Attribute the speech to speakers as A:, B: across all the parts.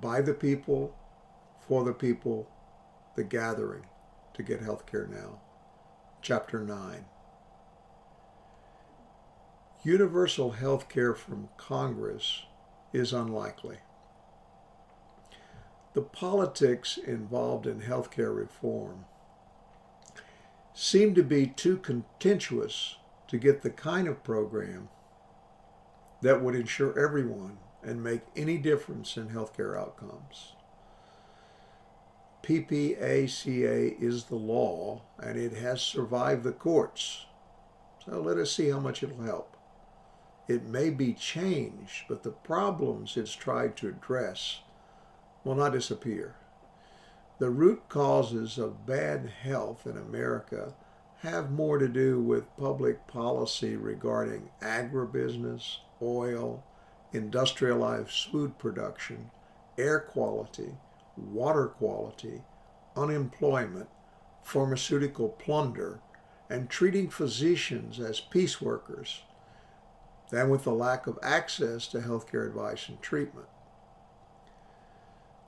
A: By the people, for the people, the gathering to get health care now. Chapter 9. Universal health care from Congress is unlikely. The politics involved in health care reform seem to be too contentious to get the kind of program that would ensure everyone and make any difference in healthcare outcomes. PPACA is the law, and it has survived the courts. So let us see how much it'll help. It may be changed, but the problems it's tried to address will not disappear. The root causes of bad health in America have more to do with public policy regarding agribusiness, oil, industrialized food production, air quality, water quality, unemployment, pharmaceutical plunder, and treating physicians as peace workers, than with the lack of access to healthcare advice and treatment.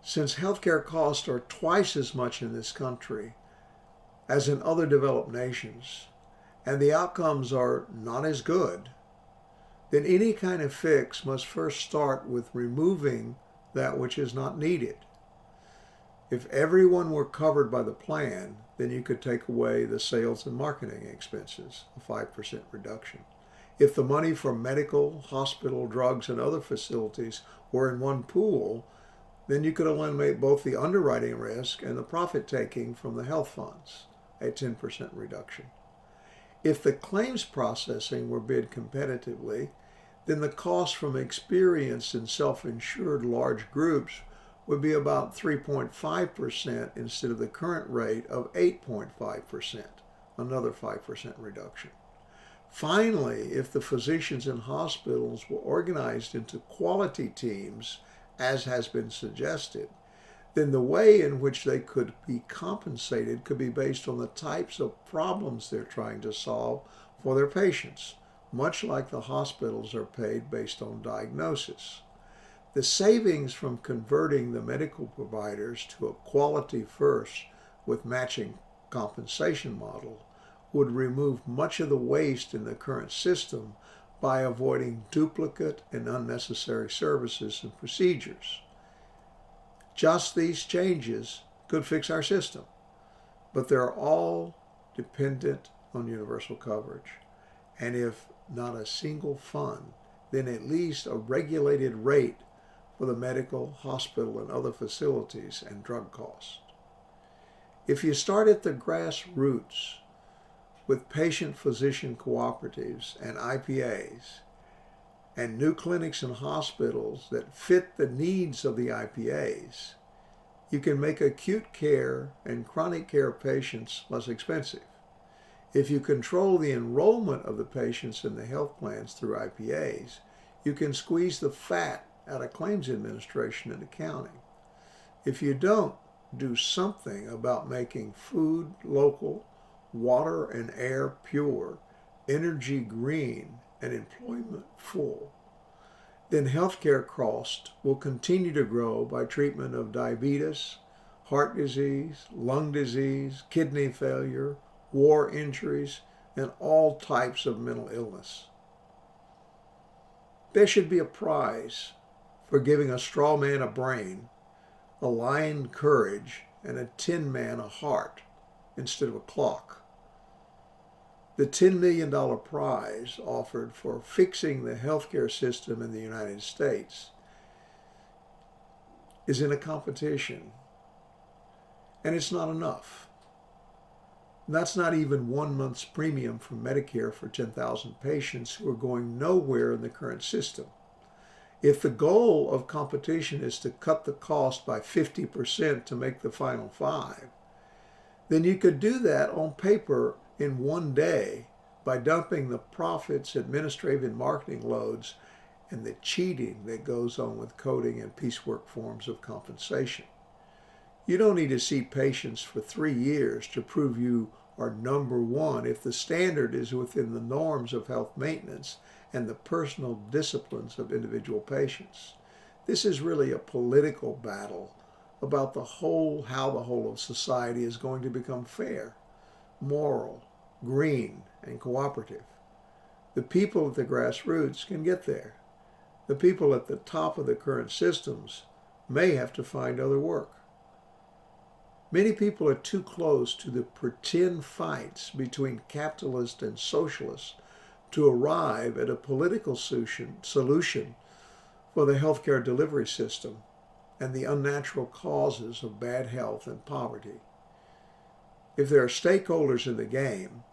A: Since healthcare costs are twice as much in this country as in other developed nations, and the outcomes are not as good, then any kind of fix must first start with removing that which is not needed. If everyone were covered by the plan, then you could take away the sales and marketing expenses, a 5% reduction. If the money for medical, hospital, drugs, and other facilities were in one pool, then you could eliminate both the underwriting risk and the profit taking from the health funds, a 10% reduction. If the claims processing were bid competitively, then the cost from experienced and self-insured large groups would be about 3.5% instead of the current rate of 8.5%, another 5% reduction. Finally, if the physicians in hospitals were organized into quality teams, as has been suggested, then the way in which they could be compensated could be based on the types of problems they're trying to solve for their patients, much like the hospitals are paid based on diagnosis. The savings from converting the medical providers to a quality first with matching compensation model would remove much of the waste in the current system by avoiding duplicate and unnecessary services and procedures. Just these changes could fix our system, but they're all dependent on universal coverage. And if not a single fund, then at least a regulated rate for the medical, hospital, and other facilities and drug costs. If you start at the grassroots with patient-physician cooperatives and IPAs and new clinics and hospitals that fit the needs of the IPAs, you can make acute care and chronic care patients less expensive. If you control the enrollment of the patients in the health plans through IPAs, you can squeeze the fat out of claims administration and accounting. If you don't do something about making food local, water and air pure, energy green, and employment full, then healthcare costs will continue to grow by treatment of diabetes, heart disease, lung disease, kidney failure, war injuries, and all types of mental illness. There should be a prize for giving a straw man a brain, a lion courage, and a tin man a heart instead of a clock. The $10 million prize offered for fixing the healthcare system in the United States is in a competition, and it's not enough. And that's not even 1 month's premium from Medicare for 10,000 patients who are going nowhere in the current system. If the goal of competition is to cut the cost by 50% to make the final 5, then you could do that on paper in 1 day by dumping the profits, administrative and marketing loads, and the cheating that goes on with coding and piecework forms of compensation. You don't need to see patients for 3 years to prove you are number one if the standard is within the norms of health maintenance and the personal disciplines of individual patients. This is really a political battle about how the whole of society is going to become fair, moral, green, and cooperative. The people at the grassroots can get there. The people at the top of the current systems may have to find other work. Many people are too close to the pretend fights between capitalists and socialists to arrive at a political solution for the healthcare delivery system and the unnatural causes of bad health and poverty. If there are stakeholders in the game,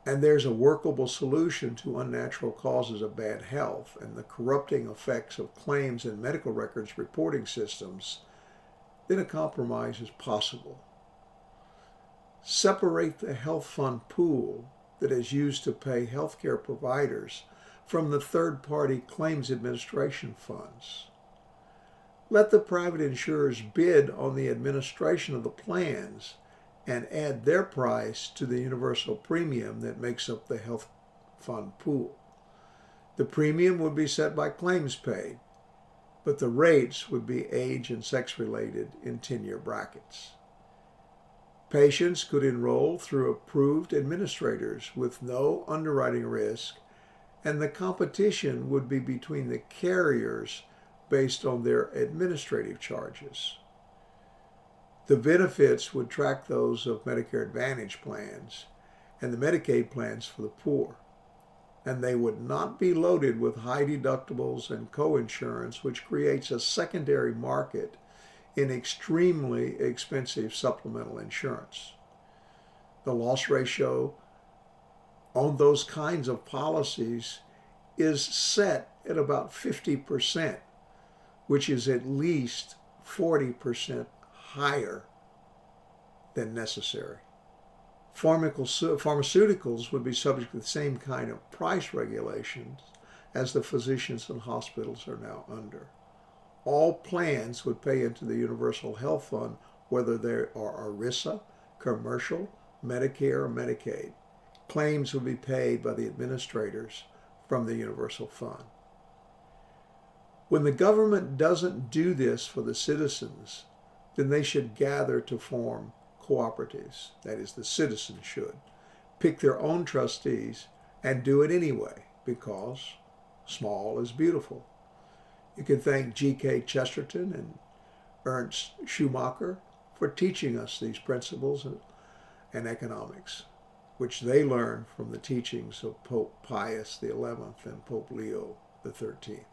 A: and there's a workable solution to unnatural causes of bad health and the corrupting effects of claims and medical records reporting systems, then a compromise is possible. Separate the health fund pool that is used to pay healthcare providers from the third-party claims administration funds. Let the private insurers bid on the administration of the plans and add their price to the universal premium that makes up the health fund pool. The premium would be set by claims paid, but the rates would be age and sex related in 10-year brackets. Patients could enroll through approved administrators with no underwriting risk, and the competition would be between the carriers based on their administrative charges. The benefits would track those of Medicare Advantage plans and the Medicaid plans for the poor, and they would not be loaded with high deductibles and coinsurance, which creates a secondary market in extremely expensive supplemental insurance. The loss ratio on those kinds of policies is set at about 50%, which is at least 40% higher than necessary. Pharmaceuticals would be subject to the same kind of price regulations as the physicians and hospitals are now under. All plans would pay into the Universal Health Fund, whether they are ERISA, commercial, Medicare, or Medicaid. Claims would be paid by the administrators from the Universal Fund. When the government doesn't do this for the citizens, then they should gather to form cooperatives. That is, the citizens should pick their own trustees and do it anyway, because small is beautiful. You can thank G.K. Chesterton and Ernst Schumacher for teaching us these principles and economics, which they learned from the teachings of Pope Pius XI and Pope Leo XIII.